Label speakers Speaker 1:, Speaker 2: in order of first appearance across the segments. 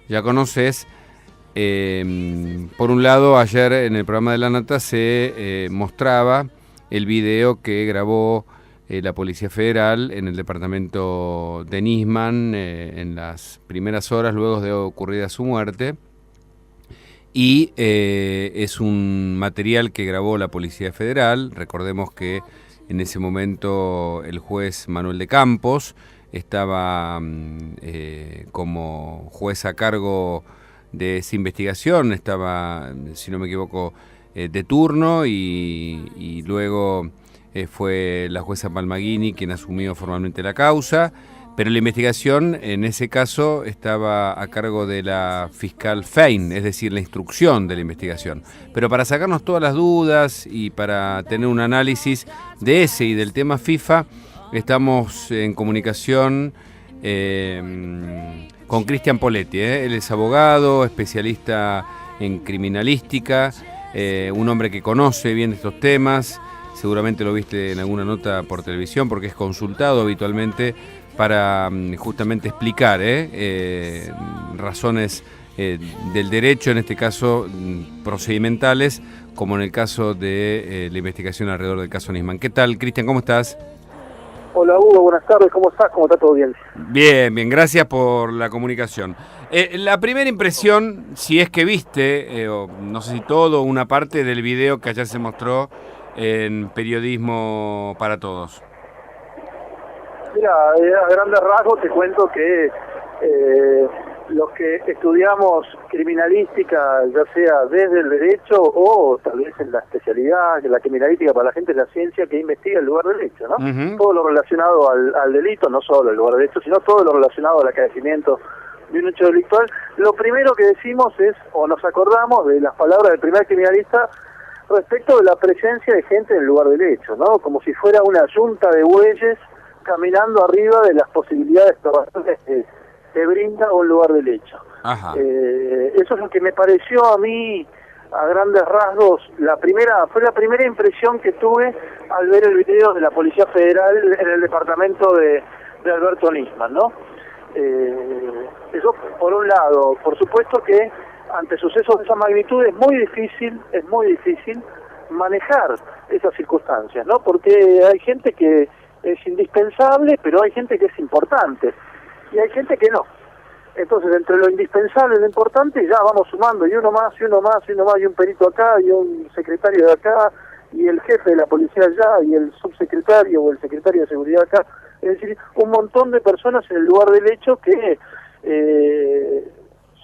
Speaker 1: ya conoces. Por un lado, ayer en el programa de La Nata se mostraba el video que grabó la Policía Federal en el departamento de Nisman en las primeras horas luego de ocurrida su muerte. Y es un material que grabó la Policía Federal. Recordemos que en ese momento el juez Manuel de Campos estaba como juez a cargo de esa investigación, estaba, si no me equivoco, de turno y luego fue la jueza Palmaguini quien asumió formalmente la causa, pero la investigación en ese caso estaba a cargo de la fiscal Fein, es decir, la instrucción de la investigación. Pero para sacarnos todas las dudas y para tener un análisis de ese y del tema FIFA, estamos en comunicación con Cristian Poletti. Él es abogado, especialista en criminalística, un hombre que conoce bien estos temas. Seguramente lo viste en alguna nota por televisión porque es consultado habitualmente para justamente explicar razones del derecho, en este caso procedimentales, como en el caso de la investigación alrededor del caso Nisman. ¿Qué tal, Cristian? ¿Cómo estás?
Speaker 2: Hola Hugo, buenas tardes, ¿cómo estás? ¿Cómo está todo bien?
Speaker 1: Bien, bien, gracias por la comunicación. La primera impresión, si es que viste, o no sé si todo, una parte del video que ayer se mostró en Periodismo para Todos.
Speaker 2: Mira, a grandes rasgos te cuento que los que estudiamos criminalística, ya sea desde el derecho o tal vez en la especialidad, que la criminalística para la gente es la ciencia que investiga el lugar del hecho, ¿no? Todo lo relacionado al delito, no solo el lugar del hecho, sino todo lo relacionado al acaecimiento de un hecho delictual. Lo primero que decimos es, o nos acordamos de las palabras del primer criminalista respecto de la presencia de gente en el lugar del hecho, ¿no? Como si fuera una yunta de bueyes caminando arriba de las posibilidades que te brinda un lugar del hecho. Eso es lo que me pareció a mí, a grandes rasgos, fue la primera impresión que tuve al ver el video de la Policía Federal en el departamento de Alberto Nisman, ¿no? Eso por un lado. Por supuesto que ante sucesos de esa magnitud es muy difícil manejar esas circunstancias, ¿no? Porque hay gente que es indispensable, pero hay gente que es importante, y hay gente que no. Entonces, entre lo indispensable y lo importante, ya vamos sumando, y uno más, y un perito acá, y un secretario de acá, y el jefe de la policía allá, y el subsecretario o el secretario de seguridad acá. Es decir, un montón de personas en el lugar del hecho que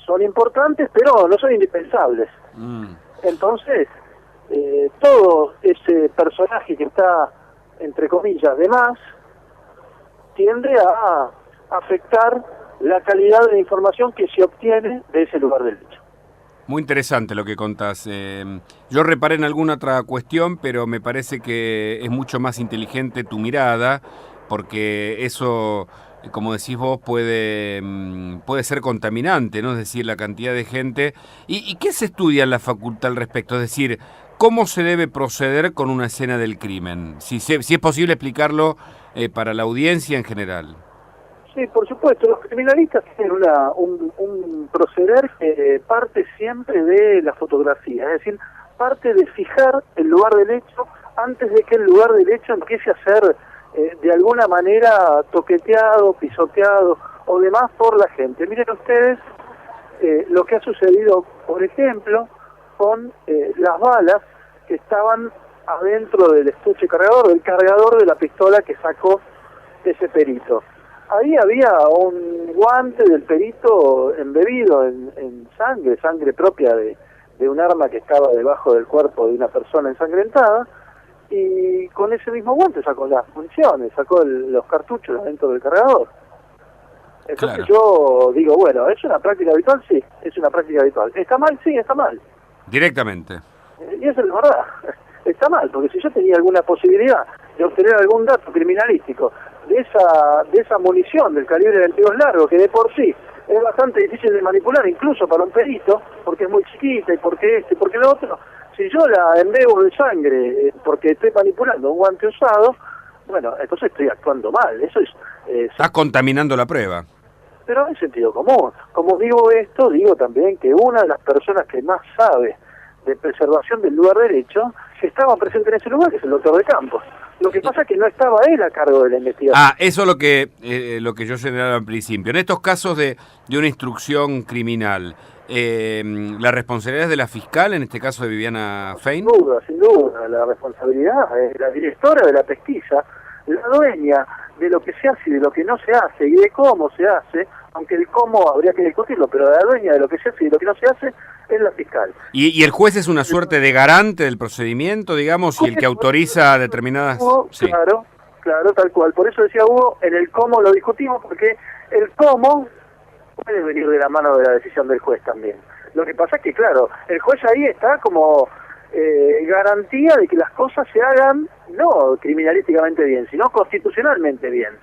Speaker 2: son importantes, pero no son indispensables. Entonces, todo ese personaje que está, entre comillas, de más, tiende a afectar la calidad de la información que se obtiene de ese lugar del hecho.
Speaker 1: Muy interesante lo que contás. Yo reparé en alguna otra cuestión, pero me parece que es mucho más inteligente tu mirada, porque eso, como decís vos, puede ser contaminante, ¿no? Es decir, la cantidad de gente. ¿Y qué se estudia en la facultad al respecto? Es decir, ¿cómo se debe proceder con una escena del crimen? Si es posible explicarlo para la audiencia en general.
Speaker 2: Sí, por supuesto. Los criminalistas tienen un proceder que parte siempre de la fotografía, es decir, parte de fijar el lugar del hecho antes de que el lugar del hecho empiece a ser de alguna manera toqueteado, pisoteado o demás por la gente. Miren ustedes lo que ha sucedido, por ejemplo, con las balas que estaban adentro del estuche cargador, del cargador de la pistola que sacó ese perito. Ahí había un guante del perito embebido en sangre propia de un arma que estaba debajo del cuerpo de una persona ensangrentada, y con ese mismo guante sacó las municiones, sacó los cartuchos dentro del cargador. Entonces yo digo, bueno, ¿es una práctica habitual? Sí, es una práctica habitual. ¿Está mal? Sí, está mal.
Speaker 1: Directamente.
Speaker 2: Y eso es la verdad. Está mal, porque si yo tenía alguna posibilidad de obtener algún dato criminalístico de esa munición del calibre 22 largo, que de por sí es bastante difícil de manipular, incluso para un perito, porque es muy chiquita, y porque lo otro, si yo la embebo de sangre porque estoy manipulando un guante usado, bueno, entonces estoy actuando mal. Eso es...
Speaker 1: Estás contaminando la prueba.
Speaker 2: pero hay sentido común. Como digo esto, digo también que una de las personas que más sabe de preservación del lugar derecho estaba presente en ese lugar, que es el doctor de Campos. Lo que pasa es que no estaba él a cargo de la investigación.
Speaker 1: Eso es lo que yo señalaba al principio. En estos casos de una instrucción criminal, ¿la responsabilidad es de la fiscal, en este caso de Viviana Fein?
Speaker 2: Sin duda, la responsabilidad es la directora de la pesquisa, la dueña de lo que se hace y de lo que no se hace, y de cómo se hace, aunque el cómo habría que discutirlo, pero la dueña de lo que se hace y de lo que no se hace es la fiscal.
Speaker 1: ¿Y el juez es una suerte de garante del procedimiento, digamos, y el que autoriza determinadas...?
Speaker 2: Sí. Claro, tal cual. Por eso decía Hugo, en el cómo lo discutimos, porque el cómo puede venir de la mano de la decisión del juez también. Lo que pasa es que, claro, el juez ahí está como garantía de que las cosas se hagan no criminalísticamente bien, sino constitucionalmente bien.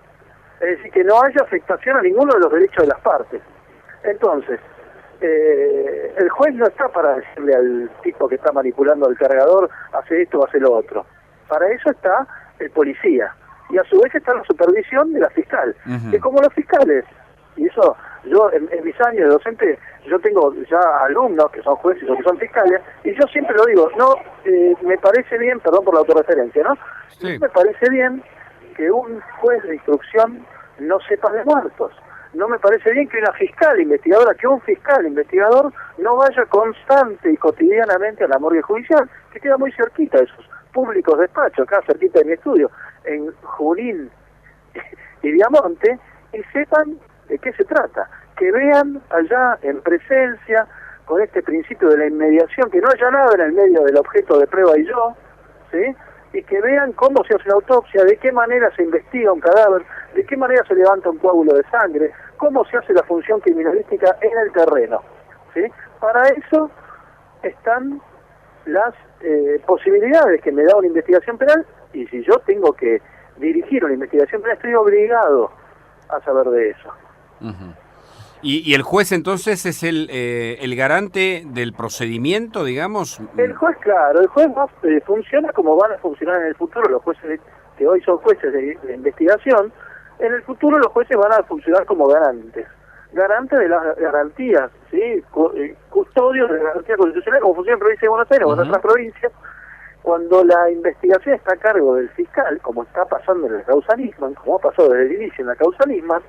Speaker 2: Es decir, que no haya afectación a ninguno de los derechos de las partes. Entonces, el juez no está para decirle al tipo que está manipulando el cargador, hace esto o hace lo otro. Para eso está el policía. Y a su vez está la supervisión de la fiscal. Que como los fiscales, y eso, yo en mis años de docente, yo tengo ya alumnos que son jueces o que son fiscales, y yo siempre lo digo, no, me parece bien, perdón por la autorreferencia, ¿no? Sí. Me parece bien que un juez de instrucción no sepa de muertos. No me parece bien que una fiscal investigadora, que un fiscal investigador no vaya constante y cotidianamente a la morgue judicial, que queda muy cerquita de esos públicos despachos, acá cerquita de mi estudio, en Junín y Viamonte, y sepan de qué se trata, que vean allá en presencia, con este principio de la inmediación, que no haya nada en el medio del objeto de prueba y yo, ¿sí? Y que vean cómo se hace la autopsia, de qué manera se investiga un cadáver, de qué manera se levanta un coágulo de sangre, cómo se hace la función criminalística en el terreno, ¿sí? Para eso están las posibilidades que me da una investigación penal, y si yo tengo que dirigir una investigación penal, estoy obligado a saber de eso.
Speaker 1: ¿Y el juez entonces es el garante del procedimiento, digamos?
Speaker 2: El juez, claro, el juez funciona como van a funcionar en el futuro los jueces que hoy son jueces de investigación. En el futuro los jueces van a funcionar como garantes de las garantías, ¿sí? Custodios de la garantía constitucional, como funciona en provincia de Buenos Aires o en otras provincias. Cuando la investigación está a cargo del fiscal, como está pasando en el causa Nisman, como ha pasado desde el inicio en la causa Nisman,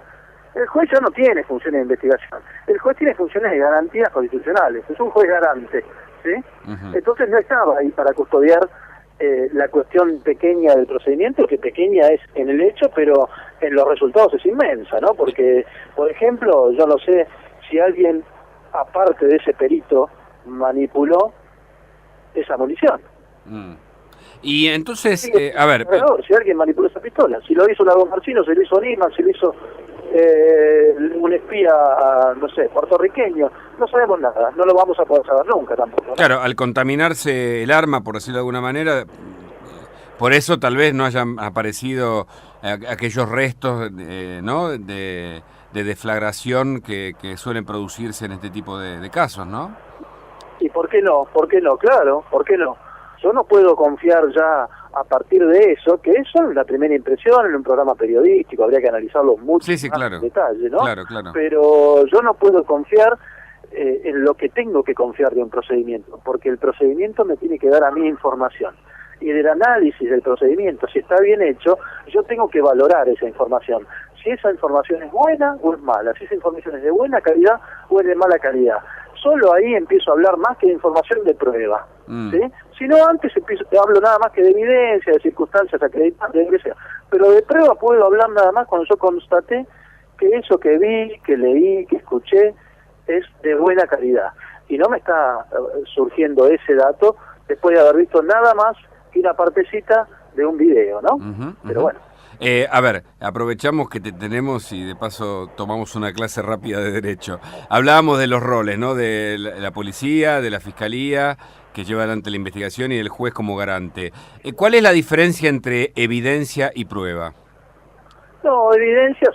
Speaker 2: el juez ya no tiene funciones de investigación. El juez tiene funciones de garantías constitucionales. Es un juez garante, ¿sí? Entonces no estaba ahí para custodiar la cuestión pequeña del procedimiento, que pequeña es en el hecho, pero en los resultados es inmensa, ¿no? Porque, por ejemplo, yo no sé si alguien, aparte de ese perito, manipuló esa munición.
Speaker 1: Y entonces,
Speaker 2: sí,
Speaker 1: a ver...
Speaker 2: si alguien manipuló esa pistola, si lo hizo Largo Marcino, si lo hizo Nisman, si lo hizo un espía, no sé, puertorriqueño, no sabemos nada, no lo vamos a poder saber nunca tampoco, ¿no?
Speaker 1: Claro, al contaminarse el arma, por decirlo de alguna manera, por eso tal vez no hayan aparecido aquellos restos, ¿no?, de deflagración que suelen producirse en este tipo de casos, ¿no?
Speaker 2: ¿Y por qué no? ¿Por qué no? Claro, ¿por qué no? Yo no puedo confiar ya a partir de eso, que eso es la primera impresión en un programa periodístico, habría que analizarlo mucho más
Speaker 1: claro,
Speaker 2: en detalle, ¿no?
Speaker 1: Claro.
Speaker 2: Pero yo no puedo confiar en lo que tengo que confiar de un procedimiento, porque el procedimiento me tiene que dar a mí información. Y del análisis del procedimiento, si está bien hecho, yo tengo que valorar esa información. Si esa información es buena o es mala, si esa información es de buena calidad o es de mala calidad. Solo ahí empiezo a hablar más que de información de prueba, ¿sí? Si no, antes hablo nada más que de evidencia, de circunstancias acreditadas, de lo que sea. Pero de prueba puedo hablar nada más cuando yo constaté que eso que vi, que leí, que escuché, es de buena calidad. Y no me está surgiendo ese dato después de haber visto nada más que una partecita de un video, ¿no? Pero bueno.
Speaker 1: A ver, aprovechamos que te tenemos y de paso tomamos una clase rápida de Derecho. Hablábamos de los roles, ¿no? De la policía, de la fiscalía, que lleva adelante la investigación, y del juez como garante. ¿Cuál es la diferencia entre evidencia y prueba?
Speaker 2: No, evidencia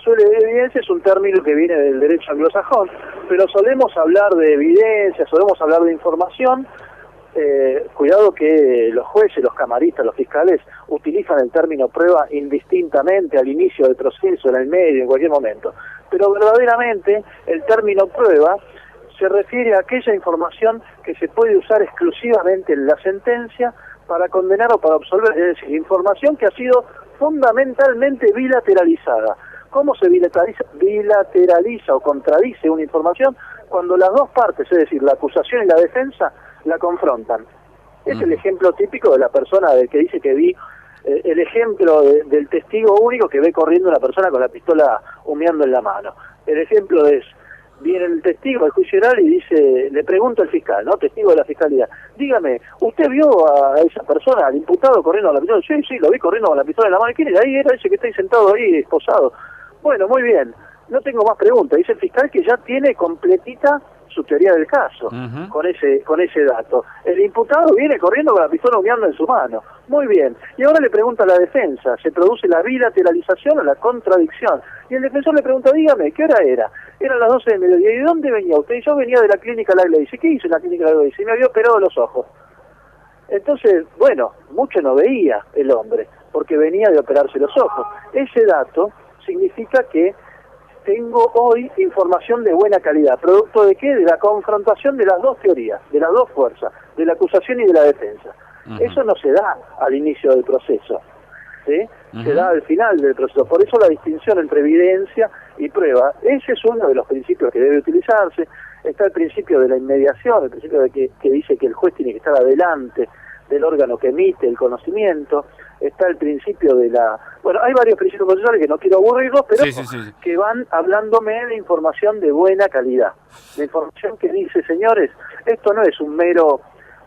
Speaker 2: es un término que viene del derecho anglosajón, pero solemos hablar de evidencia, solemos hablar de información. Cuidado que los jueces, los camaristas, los fiscales utilizan el término prueba indistintamente al inicio del proceso, en el medio, en cualquier momento. pero verdaderamente el término prueba se refiere a aquella información que se puede usar exclusivamente en la sentencia para condenar o para absolver, es decir, información que ha sido fundamentalmente bilateralizada. ¿Cómo se bilateraliza o contradice una información? Cuando las dos partes, es decir, la acusación y la defensa, la confrontan. Es el ejemplo típico de la persona que dice que vi, el ejemplo del testigo único que ve corriendo una persona con la pistola humeando en la mano. El ejemplo es, viene el testigo del juicio oral y dice, le pregunta al fiscal, ¿no? Testigo de la fiscalía, dígame, ¿usted vio a esa persona, al imputado, corriendo con la pistola? Sí, lo vi corriendo con la pistola en la mano. ¿Quién era? Ahí era ese que está ahí sentado ahí, esposado. Bueno, muy bien, no tengo más preguntas. Dice el fiscal que ya tiene completita su teoría del caso, con ese dato. El imputado viene corriendo con la pistola humeando en su mano. Muy bien. Y ahora le pregunta a la defensa, se produce la bilateralización o la contradicción. Y el defensor le pregunta, dígame, ¿qué hora era? Eran las 12 del mediodía. ¿Y de dónde venía usted? Y yo venía de la clínica La Iglesia. ¿Qué hizo en la clínica La Iglesia? Y me había operado los ojos. Entonces, bueno, mucho no veía el hombre, porque venía de operarse los ojos. Ese dato significa que tengo hoy información de buena calidad. ¿Producto de qué? De la confrontación de las dos teorías, de las dos fuerzas, de la acusación y de la defensa. Eso no se da al inicio del proceso, ¿sí? Se da al final del proceso. Por eso la distinción entre evidencia y prueba. Ese es uno de los principios que debe utilizarse. Está el principio de la inmediación, el principio de que dice que el juez tiene que estar adelante del órgano que emite el conocimiento. Está el principio de la... Bueno, hay varios principios procesales que no quiero aburrirlos, pero que van hablándome de información de buena calidad. De información que dice, señores, esto no es un mero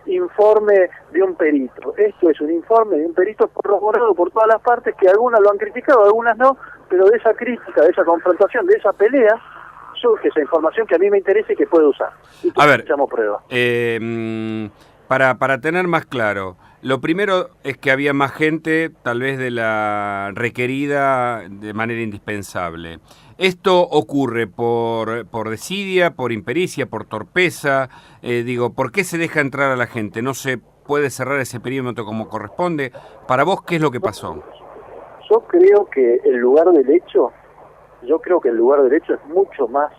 Speaker 2: informe de un perito, esto es un informe de un perito corroborado por todas las partes, que algunas lo han criticado, algunas no, pero de esa crítica, de esa confrontación, de esa pelea, surge esa información que a mí me interesa y que puedo usar. Y
Speaker 1: a ver,
Speaker 2: llamo prueba.
Speaker 1: Para tener más claro, lo primero es que había más gente, tal vez de la requerida de manera indispensable. ¿Esto ocurre por desidia, por impericia, por torpeza? ¿Por qué se deja entrar a la gente? ¿No se puede cerrar ese perímetro como corresponde? Para vos, ¿qué es lo que pasó?
Speaker 2: Yo creo que el lugar del hecho es mucho más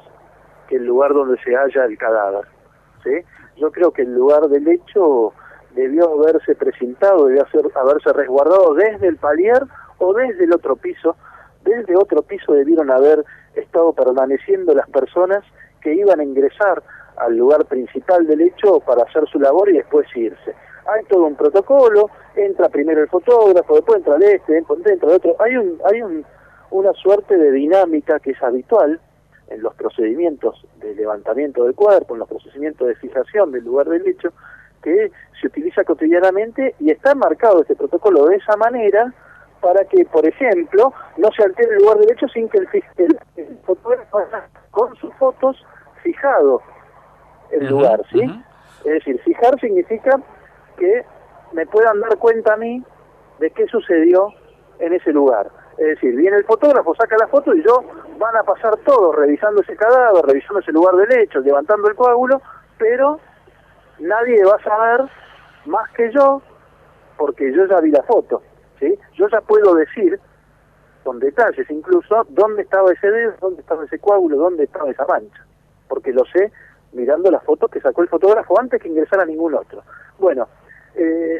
Speaker 2: que el lugar donde se halla el cadáver, ¿sí? Yo creo que el lugar del hecho debió haberse precintado, debió haberse resguardado desde el palier o desde el otro piso. Desde otro piso debieron haber estado permaneciendo las personas que iban a ingresar al lugar principal del hecho para hacer su labor y después irse. Hay todo un protocolo, entra primero el fotógrafo, después entra entra el otro. Hay una suerte de dinámica que es habitual en los procedimientos de levantamiento del cuerpo, en los procedimientos de fijación del lugar del hecho, que se utiliza cotidianamente y está marcado este protocolo de esa manera para que, por ejemplo, no se altere el lugar del hecho sin que el fotógrafo haya con sus fotos fijado el lugar, ¿sí? Es decir, fijar significa que me puedan dar cuenta a mí de qué sucedió en ese lugar. Es decir, viene el fotógrafo, saca la foto y van a pasar todos revisando ese cadáver, revisando ese lugar del hecho, levantando el coágulo, pero nadie va a saber más que yo, porque yo ya vi la foto, ¿sí? Yo ya puedo decir, con detalles incluso, dónde estaba ese dedo, dónde estaba ese coágulo, dónde estaba esa mancha, porque lo sé mirando las fotos que sacó el fotógrafo antes que ingresara ningún otro. Bueno,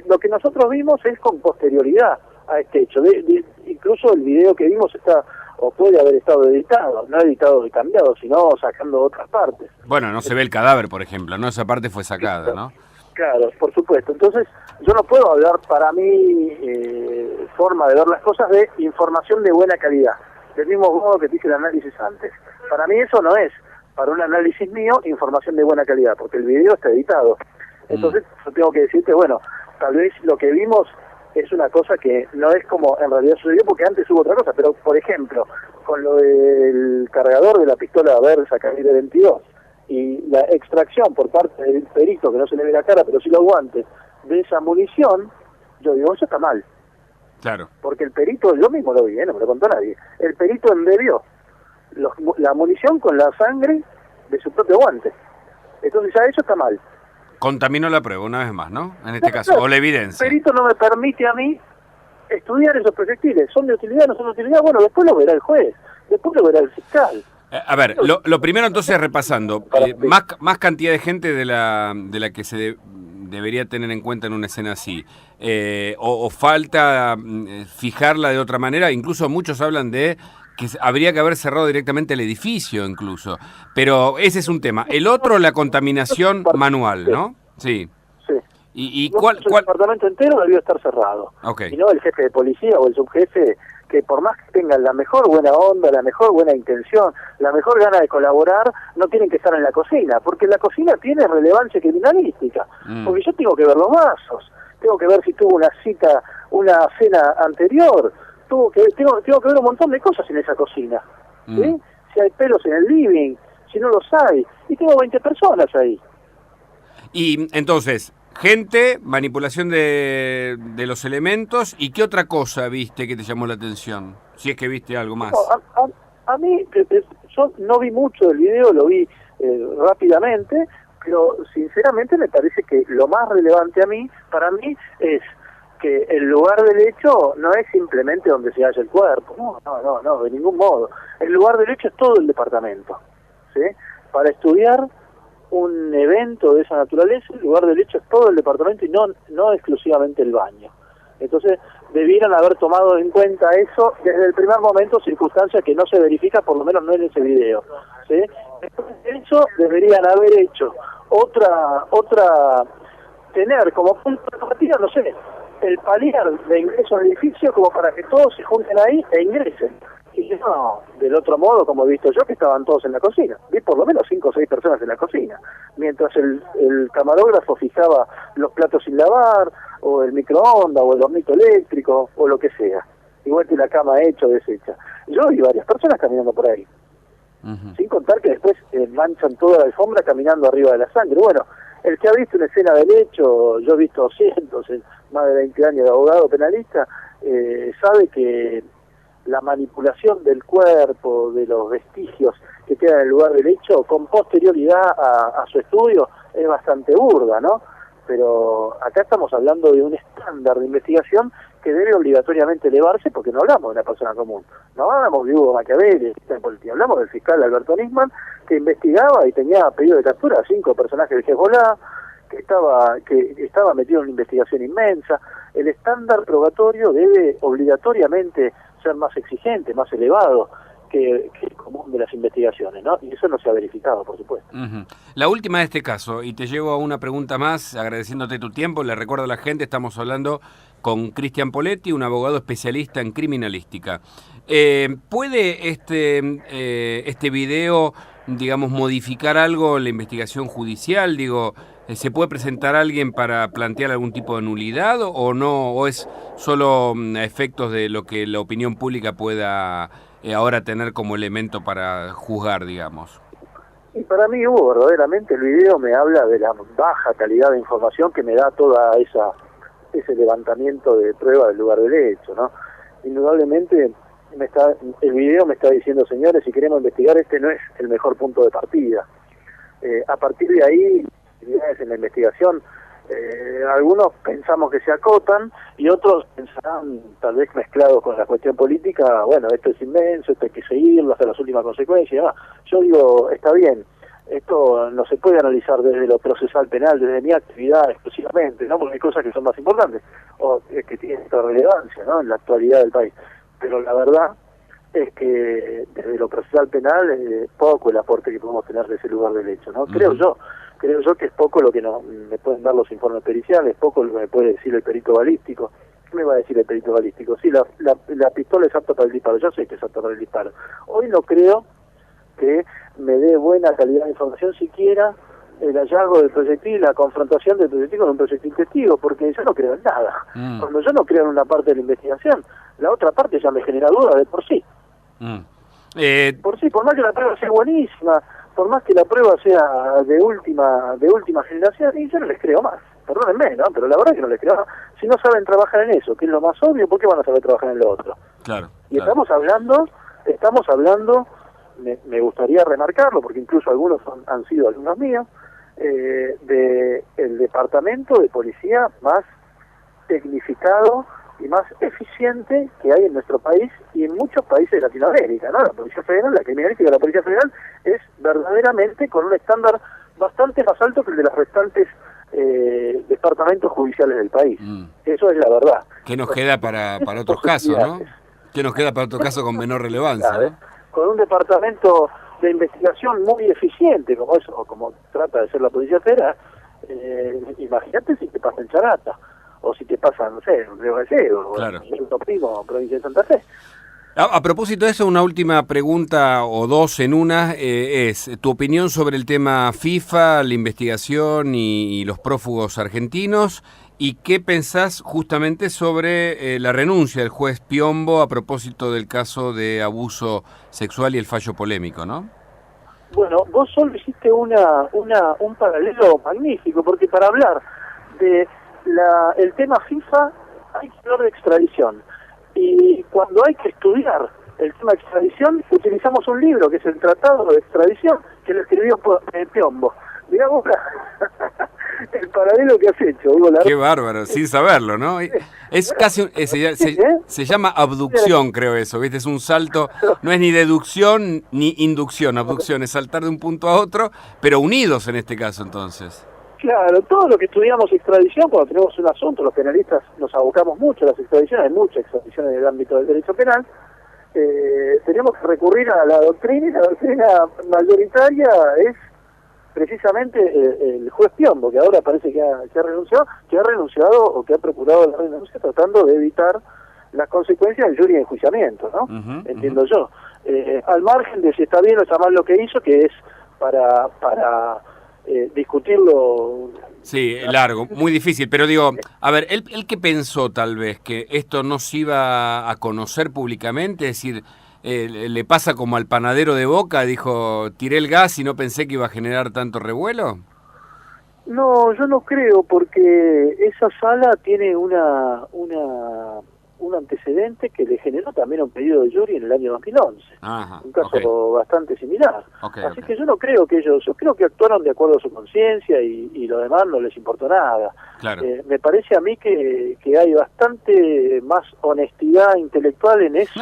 Speaker 2: lo que nosotros vimos es con posterioridad a este hecho. Incluso el video que vimos está, o puede haber estado editado, no editado y cambiado, sino sacando otras partes.
Speaker 1: Bueno, no se ve el cadáver, por ejemplo, ¿no? Esa parte fue sacada, ¿no?
Speaker 2: Claro, por supuesto. Entonces, yo no puedo hablar, para mí, forma de ver las cosas, de información de buena calidad. Del mismo modo que dije el análisis antes. Para mí eso no es, para un análisis mío, información de buena calidad, porque el video está editado. Entonces, yo tengo que decirte, bueno, tal vez lo que vimos es una cosa que no es como en realidad sucedió, porque antes hubo otra cosa, pero por ejemplo, con lo del cargador de la pistola Versa calibre 22 y la extracción por parte del perito, que no se le ve la cara, pero sí los guantes, de esa munición, yo digo, eso está mal.
Speaker 1: Claro.
Speaker 2: Porque el perito, yo mismo lo vi, no me lo contó nadie, el perito embebió la munición con la sangre de su propio guante. Entonces ya eso está mal.
Speaker 1: Contaminó la prueba una vez más, ¿no? En este caso, o la evidencia.
Speaker 2: El perito no me permite a mí estudiar esos proyectiles. ¿Son de utilidad, no son de utilidad? Bueno, después lo verá el juez, después lo verá el fiscal.
Speaker 1: A ver, lo primero entonces repasando, más cantidad de gente de la que debería tener en cuenta en una escena así, o falta fijarla de otra manera, incluso muchos hablan de que habría que haber cerrado directamente el edificio incluso, pero ese es un tema. El otro, la contaminación manual, ¿no? Sí.
Speaker 2: Sí.
Speaker 1: ¿Y
Speaker 2: No,
Speaker 1: cuál?
Speaker 2: el departamento entero debió estar cerrado.
Speaker 1: Okay.
Speaker 2: Y no el jefe de policía o el subjefe, que por más que tengan la mejor buena onda, la mejor buena intención, la mejor gana de colaborar, no tienen que estar en la cocina, porque la cocina tiene relevancia criminalística. Porque yo tengo que ver los vasos, tengo que ver si tuvo una cena anterior, tengo que ver un montón de cosas en esa cocina. ¿Sí? Si hay pelos en el living, si no los hay, y tengo 20 personas ahí.
Speaker 1: Y entonces, gente, manipulación de los elementos, ¿y qué otra cosa viste que te llamó la atención? Si es que viste algo más.
Speaker 2: No, a mí, yo no vi mucho del video, lo vi rápidamente, pero sinceramente me parece que lo más relevante para mí, es que el lugar del hecho no es simplemente donde se halla el cuerpo, no, de ningún modo. El lugar del hecho es todo el departamento, ¿sí? Para estudiar un evento de esa naturaleza, el lugar del hecho es todo el departamento y no exclusivamente el baño. Entonces, debieran haber tomado en cuenta eso desde el primer momento, circunstancia que no se verifica, por lo menos no en ese video, ¿sí? Entonces, eso deberían haber hecho tener como punto de partida, no sé, el paliar de ingreso al edificio como para que todos se junten ahí e ingresen. Y no, del otro modo, como he visto yo, que estaban todos en la cocina. Vi por lo menos 5 o 6 personas en la cocina. Mientras el camarógrafo fijaba los platos sin lavar, o el microondas, o el hornito eléctrico, o lo que sea. Igual que la cama hecha o deshecha. Yo vi varias personas caminando por ahí. Sin contar que después manchan toda la alfombra caminando arriba de la sangre. Bueno, el que ha visto una escena del hecho, yo he visto cientos, en más de 20 años de abogado penalista, sabe que la manipulación del cuerpo, de los vestigios que quedan en el lugar del hecho, con posterioridad a su estudio, es bastante burda, ¿no? Pero acá estamos hablando de un estándar de investigación que debe obligatoriamente elevarse, porque no hablamos de una persona común, no hablamos de Hugo Machiavelli, hablamos del fiscal Alberto Nisman, que investigaba y tenía pedido de captura a 5 personajes de Hezbollah, que estaba metido en una investigación inmensa. El estándar probatorio debe obligatoriamente ser más exigente, más elevado que el común de las investigaciones, ¿no? Y eso no se ha verificado, por supuesto.
Speaker 1: La última de este caso, y te llevo a una pregunta más, agradeciéndote tu tiempo, le recuerdo a la gente, estamos hablando con Cristian Poletti, un abogado especialista en criminalística. ¿Puede este video, digamos, modificar algo en la investigación judicial? Digo, ¿se puede presentar a alguien para plantear algún tipo de nulidad o no? ¿O es solo a efectos de lo que la opinión pública pueda ahora tener como elemento para juzgar, digamos?
Speaker 2: Y para mí, Hugo, verdaderamente el video me habla de la baja calidad de información que me da toda ese levantamiento de prueba del lugar del hecho, ¿no? Indudablemente el video me está diciendo, señores, si queremos investigar, este no es el mejor punto de partida. A partir de ahí, en la investigación, algunos pensamos que se acotan y otros pensarán, tal vez mezclados con la cuestión política, bueno, esto es inmenso, esto hay que seguirlo hasta las últimas consecuencias. Yo digo, está bien, esto no se puede analizar desde lo procesal penal, desde mi actividad exclusivamente, ¿no? Porque hay cosas que son más importantes o que tienen esta relevancia, ¿no?, en la actualidad del país. Pero la verdad es que desde lo procesal penal poco el aporte que podemos tener de ese lugar del hecho, ¿no? Creo yo que es poco lo que me pueden dar los informes periciales, poco lo que me puede decir el perito balístico. ¿Qué me va a decir el perito balístico? Sí, la pistola es apta para el disparo, yo sé que es apta para el disparo. Hoy no creo que me dé buena calidad de información siquiera el hallazgo del proyectil, la confrontación del proyectil con un proyectil testigo, porque yo no creo en nada. Cuando yo no creo en una parte de la investigación, la otra parte ya me genera dudas de por sí. Por más que la prueba sea buenísima, por más que la prueba sea de última generación, y yo no les creo más. Perdónenme, ¿no? Pero la verdad es que no les creo más. Si no saben trabajar en eso, que es lo más obvio, ¿por qué van a saber trabajar en lo otro?
Speaker 1: Claro.
Speaker 2: Y estamos hablando, me gustaría remarcarlo, porque incluso algunos han sido alumnos míos, de el departamento de policía más tecnificado y más eficiente que hay en nuestro país y en muchos países de Latinoamérica, ¿no? La Policía Federal, la criminalística de la Policía Federal es verdaderamente con un estándar bastante más alto que el de los restantes departamentos judiciales del país. Eso es la verdad.
Speaker 1: ¿Qué nos queda para otros casos, no? ¿Qué nos queda para otros casos con menor relevancia,
Speaker 2: claro,
Speaker 1: ¿no?
Speaker 2: Con un departamento de investigación muy eficiente, como eso, o como trata de ser la Policía Federal, imagínate si te pasa en Charata, o si te pasa, no sé, en Río Gallegos,
Speaker 1: claro,
Speaker 2: o en Primo, provincia de Santa Fe.
Speaker 1: A propósito de eso, una última pregunta o dos en una, es tu opinión sobre el tema FIFA, la investigación y los prófugos argentinos, y qué pensás justamente sobre la renuncia del juez Piombo a propósito del caso de abuso sexual y el fallo polémico, ¿no?
Speaker 2: Bueno, vos solo hiciste un paralelo magnífico, porque para hablar de el tema FIFA hay que hablar de extradición. Y cuando hay que estudiar el tema de extradición, utilizamos un libro que es el Tratado de Extradición, que lo escribió Piombo. Mirá vos el paralelo que has hecho, Hugo.
Speaker 1: Qué bárbaro, sin saberlo, ¿no? Es casi, se llama abducción, creo eso, ¿viste? Es un salto, no es ni deducción ni inducción, abducción, es saltar de un punto a otro, pero unidos en este caso, entonces.
Speaker 2: Claro, todo lo que estudiamos extradición, cuando tenemos un asunto, los penalistas nos abocamos mucho a las extradiciones, hay muchas extradiciones en el ámbito del derecho penal, tenemos que recurrir a la doctrina, y la doctrina mayoritaria es precisamente el juez Piombo, que ahora parece que ha renunciado o que ha procurado la renuncia tratando de evitar las consecuencias del jury de enjuiciamiento, ¿no? Entiendo yo. Al margen de si está bien o está mal lo que hizo, que es para discutirlo.
Speaker 1: Sí, largo, muy difícil, pero digo, a ver, ¿él qué pensó tal vez? ¿Que esto no se iba a conocer públicamente? Es decir, ¿le pasa como al panadero de Boca? Dijo, tiré el gas y no pensé que iba a generar tanto revuelo.
Speaker 2: No, yo no creo, porque esa sala tiene un antecedente que le generó también un pedido de jury en el año 2011.
Speaker 1: Ajá,
Speaker 2: un caso bastante similar. Así que yo no creo que yo creo que actuaron de acuerdo a su conciencia y lo demás no les importó nada.
Speaker 1: Claro.
Speaker 2: Me parece a mí que hay bastante más honestidad intelectual en eso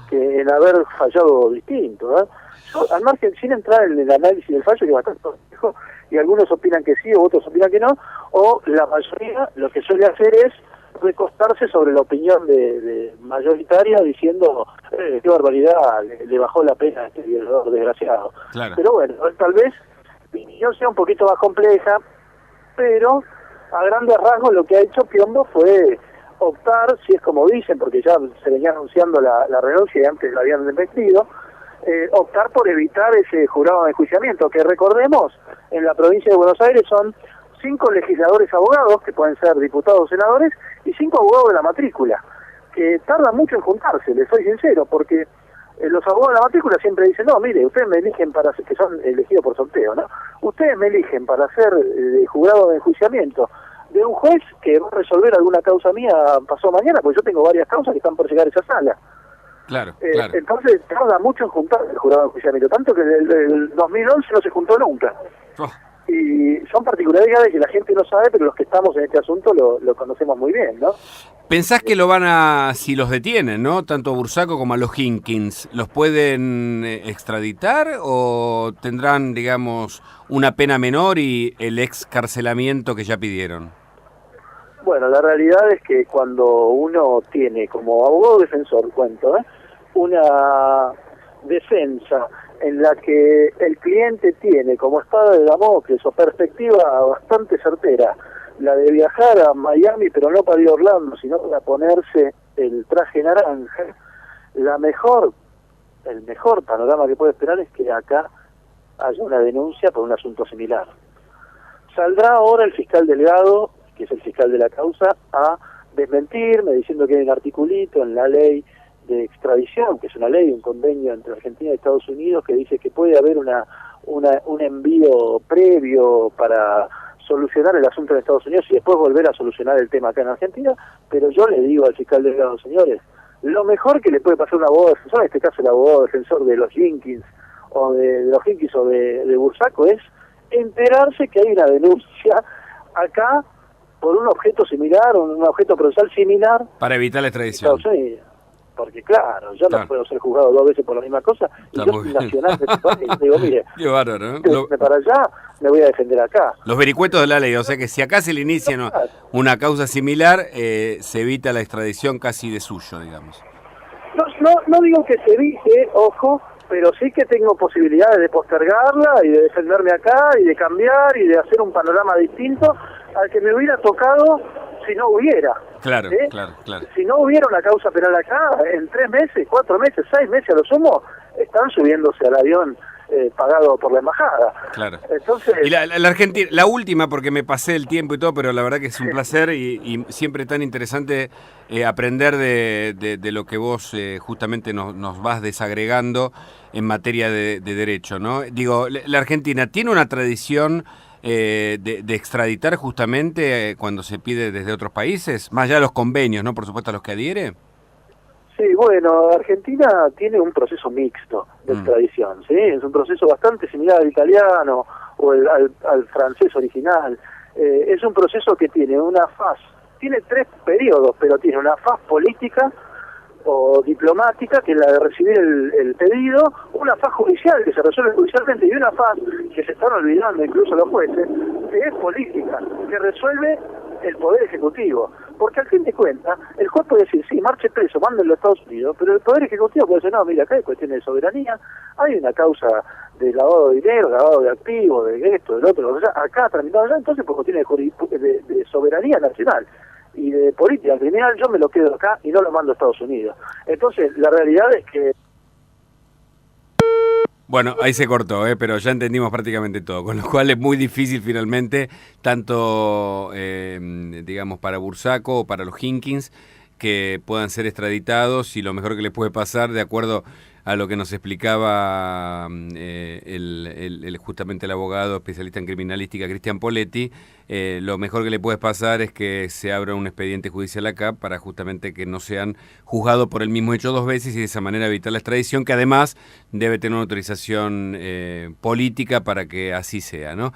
Speaker 2: que en haber fallado distinto, ¿eh? Yo, al margen, sin entrar en el análisis del fallo, que es bastante complejo, y algunos opinan que sí, o otros opinan que no, o la mayoría lo que suele hacer es recostarse sobre la opinión de mayoritaria diciendo qué barbaridad, le bajó la pena a este violador desgraciado.
Speaker 1: Claro.
Speaker 2: Pero bueno, tal vez mi opinión sea un poquito más compleja, pero a grandes rasgos lo que ha hecho Piombo fue optar, si es como dicen, porque ya se venía anunciando la renuncia y antes la habían desmentido, optar por evitar ese jurado de enjuiciamiento, que recordemos, en la provincia de Buenos Aires son 5 legisladores abogados, que pueden ser diputados o senadores, y 5 abogados de la matrícula, que tardan mucho en juntarse, les soy sincero, porque los abogados de la matrícula siempre dicen, no, mire, ustedes me eligen que son elegidos por sorteo, ¿no? Ustedes me eligen para ser jurado de enjuiciamiento de un juez que va a resolver alguna causa mía pasado mañana, porque yo tengo varias causas que están por llegar a esa sala.
Speaker 1: Claro.
Speaker 2: Entonces tarda mucho en juntar el jurado de enjuiciamiento, tanto que el 2011 no se juntó nunca. Y son particularidades que la gente no sabe, pero los que estamos en este asunto lo conocemos muy bien, ¿no?
Speaker 1: ¿Pensás que lo si los detienen, ¿no? Tanto a Bursaco como a los Hinkins, ¿los pueden extraditar o tendrán, digamos, una pena menor y el excarcelamiento que ya pidieron?
Speaker 2: Bueno, la realidad es que cuando uno tiene como abogado defensor, una defensa en la que el cliente tiene como espada de Damocles o perspectiva bastante certera la de viajar a Miami, pero no para ir a Orlando, sino para ponerse el traje naranja, el mejor panorama que puede esperar es que acá haya una denuncia por un asunto similar. Saldrá ahora el fiscal Delgado, que es el fiscal de la causa, a desmentirme diciendo que hay un articulito en la ley de extradición, que es una ley, un convenio entre Argentina y Estados Unidos, que dice que puede haber un envío previo para solucionar el asunto en Estados Unidos y después volver a solucionar el tema acá en Argentina, pero yo le digo al fiscal Delgado, señores, lo mejor que le puede pasar a un abogado defensor, en este caso el abogado defensor de los Hinkins o de Bursaco, es enterarse que hay una denuncia acá por un objeto similar, un objeto procesal similar.
Speaker 1: Para evitar la extradición.
Speaker 2: Estados Unidos. Porque claro, yo no puedo ser juzgado 2 veces por la misma cosa, y yo soy nacional de este país. Digo, mire,
Speaker 1: qué bárbaro, ¿no?
Speaker 2: Para allá me voy a defender acá.
Speaker 1: Los vericuetos de la ley, o sea que si acá se le inicia una causa similar, se evita la extradición casi de suyo, digamos.
Speaker 2: No digo que se evite, ojo, pero sí que tengo posibilidades de postergarla y de defenderme acá y de cambiar y de hacer un panorama distinto al que me hubiera tocado si no hubiera.
Speaker 1: Claro, claro.
Speaker 2: Si no hubiera una causa penal acá, en 3 meses, 4 meses, 6 meses a lo sumo, están subiéndose al avión pagado por la embajada.
Speaker 1: Claro.
Speaker 2: Entonces,
Speaker 1: y la Argentina, la última, porque me pasé el tiempo y todo, pero la verdad que es un placer y siempre tan interesante aprender de lo que vos justamente nos vas desagregando en materia de derecho, ¿no? Digo, la Argentina tiene una tradición de extraditar justamente cuando se pide desde otros países, más allá de los convenios, ¿no? Por supuesto a los que adhiere.
Speaker 2: Sí, bueno, Argentina tiene un proceso mixto de extradición, ¿sí? Es un proceso bastante similar al italiano o al francés original. Es un proceso que tiene una faz, tiene 3 periodos, pero tiene una faz política o diplomática, que es la de recibir el pedido, una faz judicial que se resuelve judicialmente y una faz que se están olvidando incluso los jueces, que es política, que resuelve el Poder Ejecutivo. Porque al fin de cuentas, el juez puede decir, sí, marche preso, mándenlo a Estados Unidos, pero el Poder Ejecutivo puede decir, no, mira, acá hay cuestiones de soberanía, hay una causa de lavado de dinero, lavado de activos, de esto, del otro, o sea, acá tramitado allá, entonces por cuestiones de soberanía nacional y de política criminal, yo me lo quedo acá y no lo mando a Estados Unidos. Entonces, la realidad es que...
Speaker 1: Bueno, ahí se cortó, pero ya entendimos prácticamente todo, con lo cual es muy difícil finalmente, tanto, digamos, para Bursaco o para los Hinkins, que puedan ser extraditados y lo mejor que les puede pasar, de acuerdo a lo que nos explicaba justamente el abogado especialista en criminalística, Cristian Poletti, lo mejor que le puede pasar es que se abra un expediente judicial acá para justamente que no sean juzgados por el mismo hecho 2 veces y de esa manera evitar la extradición, que además debe tener una autorización política para que así sea, ¿no?